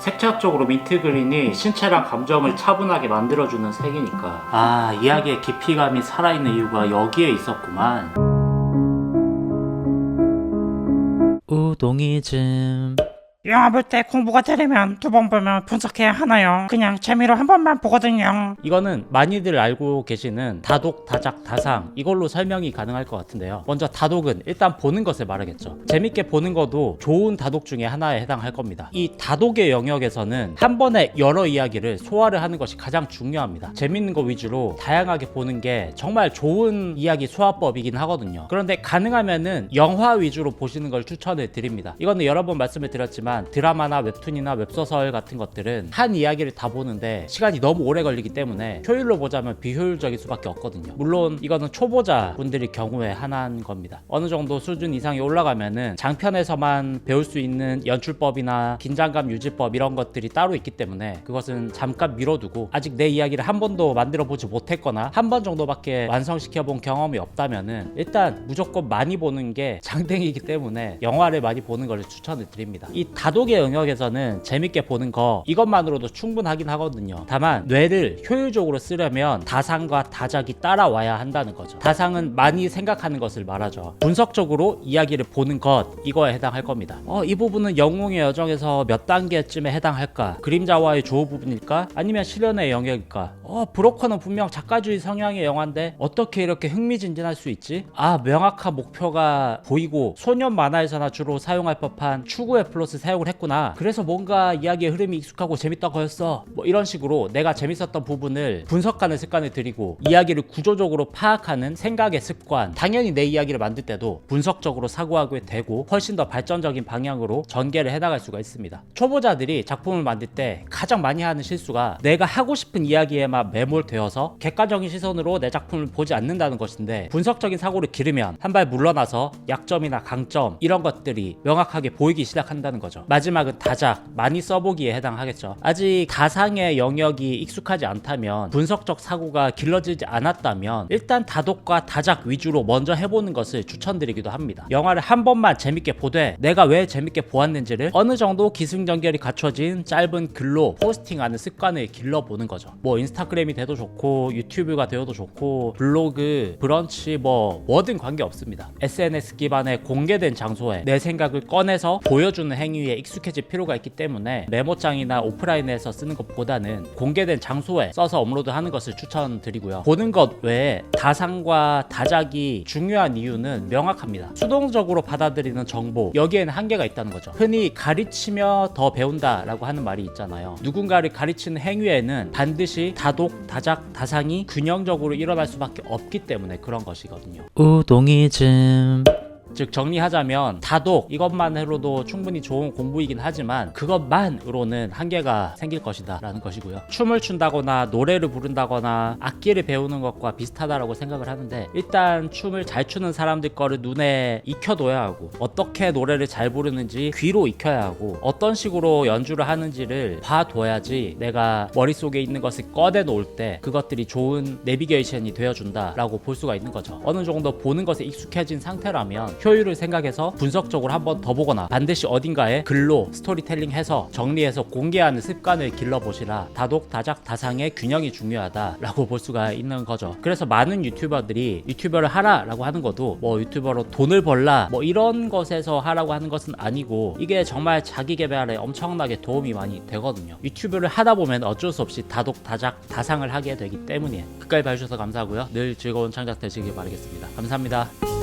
색채학적으로 민트그린이 신체랑 감정을 차분하게 만들어주는 색이니까 아, 이야기의 깊이감이 살아있는 이유가 여기에 있었구만. 우동이즘. 영화 볼 때 공부가 되려면 두 번 보면 분석해야 하나요? 그냥 재미로 한 번만 보거든요. 이거는 많이들 알고 계시는 다독, 다작, 다상 이걸로 설명이 가능할 것 같은데요. 먼저 다독은 일단 보는 것을 말하겠죠. 재밌게 보는 것도 좋은 다독 중에 하나에 해당할 겁니다. 이 다독의 영역에서는 한 번에 여러 이야기를 소화를 하는 것이 가장 중요합니다. 재밌는 거 위주로 다양하게 보는 게 정말 좋은 이야기 소화법이긴 하거든요. 그런데 가능하면은 영화 위주로 보시는 걸 추천을 드립니다. 이거는 여러 번 말씀을 드렸지만 드라마나 웹툰이나 웹소설 같은 것들은 한 이야기를 다 보는데 시간이 너무 오래 걸리기 때문에 효율로 보자면 비효율적일 수밖에 없거든요. 물론 이거는 초보자 분들의 경우에 한한 겁니다. 어느 정도 수준 이상이 올라가면은 장편에서만 배울 수 있는 연출법이나 긴장감 유지법 이런 것들이 따로 있기 때문에 그것은 잠깐 미뤄두고 아직 내 이야기를 한 번도 만들어 보지 못했거나 한 번 정도밖에 완성시켜 본 경험이 없다면은 일단 무조건 많이 보는 게 장땡이기 때문에 영화를 많이 보는 것을 추천을 드립니다. 이 다독의 영역에서는 재밌게 보는 거 이것만으로도 충분하긴 하거든요. 다만 뇌를 효율적으로 쓰려면 다상과 다작이 따라와야 한다는 거죠. 다상은 많이 생각하는 것을 말하죠. 분석적으로 이야기를 보는 것 이거에 해당할 겁니다. 이 부분은 영웅의 여정에서 몇 단계쯤에 해당할까? 그림자와의 조우 부분일까? 아니면 실현의 영역일까? 브로커는 분명 작가주의 성향의 영화인데 어떻게 이렇게 흥미진진할 수 있지? 명확한 목표가 보이고 소년 만화에서나 주로 사용할 법한 추구의 플롯을 사용을 했구나. 그래서 뭔가 이야기의 흐름이 익숙하고 재밌다 거였어. 뭐 이런 식으로 내가 재밌었던 부분을 분석하는 습관을 들이고 이야기를 구조적으로 파악하는 생각의 습관. 당연히 내 이야기를 만들 때도 분석적으로 사고하게 되고 훨씬 더 발전적인 방향으로 전개를 해나갈 수가 있습니다. 초보자들이 작품을 만들 때 가장 많이 하는 실수가 내가 하고 싶은 이야기에만 매몰되어서 객관적인 시선으로 내 작품을 보지 않는다는 것인데 분석적인 사고를 기르면 한 발 물러나서 약점이나 강점 이런 것들이 명확하게 보이기 시작한다는 거죠. 마지막은 다작, 많이 써보기에 해당하겠죠. 아직 다상의 영역이 익숙하지 않다면 분석적 사고가 길러지지 않았다면 일단 다독과 다작 위주로 먼저 해보는 것을 추천드리기도 합니다. 영화를 한 번만 재밌게 보되 내가 왜 재밌게 보았는지를 어느 정도 기승전결이 갖춰진 짧은 글로 포스팅하는 습관을 길러보는 거죠. 뭐 인스타그램이 돼도 좋고 유튜브가 되어도 좋고 블로그, 브런치 뭐든 관계없습니다. SNS 기반의 공개된 장소에 내 생각을 꺼내서 보여주는 행위에 익숙해질 필요가 있기 때문에 메모장이나 오프라인에서 쓰는 것보다는 공개된 장소에 써서 업로드하는 것을 추천드리고요. 보는 것 외에 다상과 다작이 중요한 이유는 명확합니다. 수동적으로 받아들이는 정보 여기에는 한계가 있다는 거죠. 흔히 가르치며 더 배운다라고 하는 말이 있잖아요. 누군가를 가르치는 행위에는 반드시 다독, 다작, 다상이 균형적으로 일어날 수밖에 없기 때문에 그런 것이거든요. 우동이즘. 즉 정리하자면 다독 이것만으로도 충분히 좋은 공부이긴 하지만 그것만으로는 한계가 생길 것이다 라는 것이고요. 춤을 춘다거나 노래를 부른다거나 악기를 배우는 것과 비슷하다라고 생각을 하는데 일단 춤을 잘 추는 사람들 거를 눈에 익혀둬야 하고 어떻게 노래를 잘 부르는지 귀로 익혀야 하고 어떤 식으로 연주를 하는지를 봐둬야지 내가 머릿속에 있는 것을 꺼내놓을 때 그것들이 좋은 내비게이션이 되어준다 라고 볼 수가 있는 거죠. 어느 정도 보는 것에 익숙해진 상태라면 효율을 생각해서 분석적으로 한 번 더 보거나 반드시 어딘가에 글로 스토리텔링 해서 정리해서 공개하는 습관을 길러보시라. 다독, 다작, 다상의 균형이 중요하다라고 볼 수가 있는 거죠. 그래서 많은 유튜버들이 유튜버를 하라라고 하는 것도 뭐 유튜버로 돈을 벌라 뭐 이런 것에서 하라고 하는 것은 아니고 이게 정말 자기 개발에 엄청나게 도움이 많이 되거든요. 유튜브를 하다 보면 어쩔 수 없이 다독, 다작, 다상을 하게 되기 때문이에요. 끝까지 봐주셔서 감사하고요. 늘 즐거운 창작 되시길 바라겠습니다. 감사합니다.